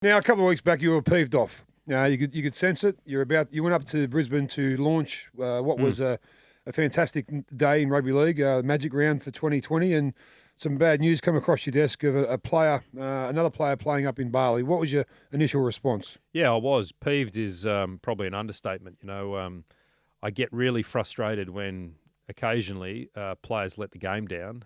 Now, a couple of weeks back, you were peeved off. You could sense it. You went up to Brisbane to launch what was a fantastic day in rugby league, Magic Round for 2020, and some bad news come across your desk of another player playing up in Bali. What was your initial response? Yeah, I was. Peeved is probably an understatement. I get really frustrated when occasionally players let the game down.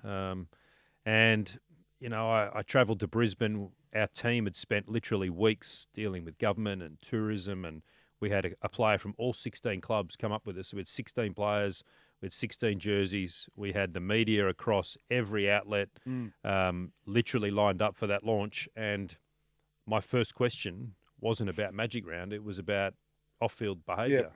I travelled to Brisbane. Our team had spent literally weeks dealing with government and tourism, and we had a player from all 16 clubs come up with us. We had 16 players, we had 16 jerseys. We had the media across every outlet literally lined up for that launch. And my first question wasn't about Magic Round. It was about off-field behaviour.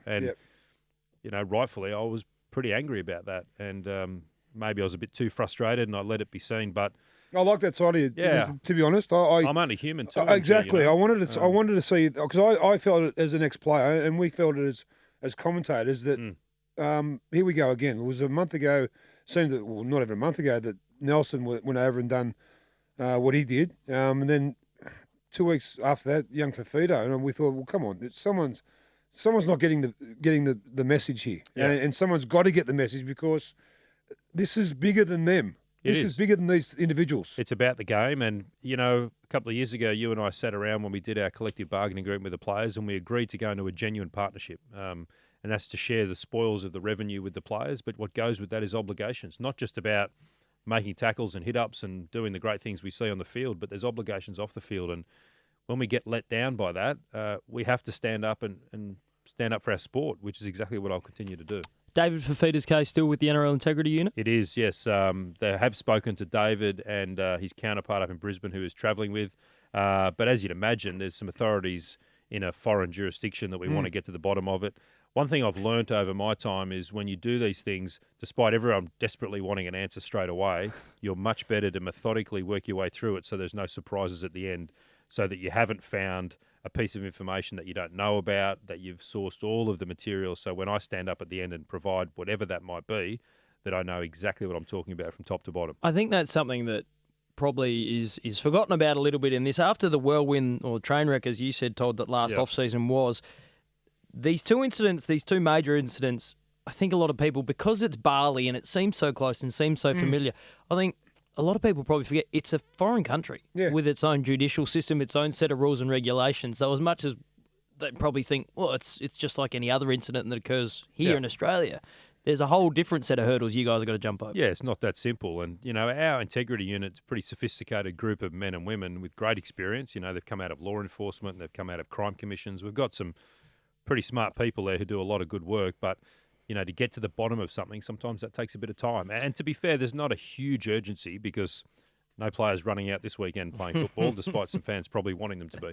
Rightfully, I was pretty angry about that. And maybe I was a bit too frustrated and I let it be seen. But I like that side of you. Yeah. To be honest, I'm only human too. Exactly. I wanted to see, because I felt it as an ex-player, and we felt it as commentators that. Here we go again. It was a month ago. Seemed that, well, not even a month ago, that Nelson went over and done what he did, and then 2 weeks after that, young Fafito, and we thought, well, come on, someone's not getting the message here, and someone's got to get the message, because this is bigger than them. This is bigger than these individuals. It's about the game. And, a couple of years ago, you and I sat around when we did our collective bargaining agreement with the players, and we agreed to go into a genuine partnership. And that's to share the spoils of the revenue with the players. But what goes with that is obligations, not just about making tackles and hit-ups and doing the great things we see on the field, but there's obligations off the field. And when we get let down by that, we have to stand up and stand up for our sport, which is exactly what I'll continue to do. David Fafita's case still with the NRL Integrity Unit? It is, yes. They have spoken to David and his counterpart up in Brisbane who is travelling with. But as you'd imagine, there's some authorities in a foreign jurisdiction that we want to get to the bottom of it. One thing I've learnt over my time is when you do these things, despite everyone desperately wanting an answer straight away, you're much better to methodically work your way through it so there's no surprises at the end, so that you haven't found a piece of information that you don't know about, that you've sourced all of the material. So when I stand up at the end and provide whatever that might be, that I know exactly what I'm talking about from top to bottom. I think that's something that probably is forgotten about a little bit in this. After the whirlwind or train wreck, as you said, Todd, that last off-season was, these two major incidents, I think a lot of people, because it's Bali and it seems so close and seems so familiar, I think a lot of people probably forget it's a foreign country with its own judicial system, its own set of rules and regulations. So as much as they probably think, well, it's just like any other incident that occurs here in Australia, there's a whole different set of hurdles you guys are going to jump over. Yeah, it's not that simple. And, our integrity unit's a pretty sophisticated group of men and women with great experience. They've come out of law enforcement and they've come out of crime commissions. We've got some pretty smart people there who do a lot of good work, but to get to the bottom of something, sometimes that takes a bit of time. And to be fair, there's not a huge urgency because no players running out this weekend playing football, despite some fans probably wanting them to be.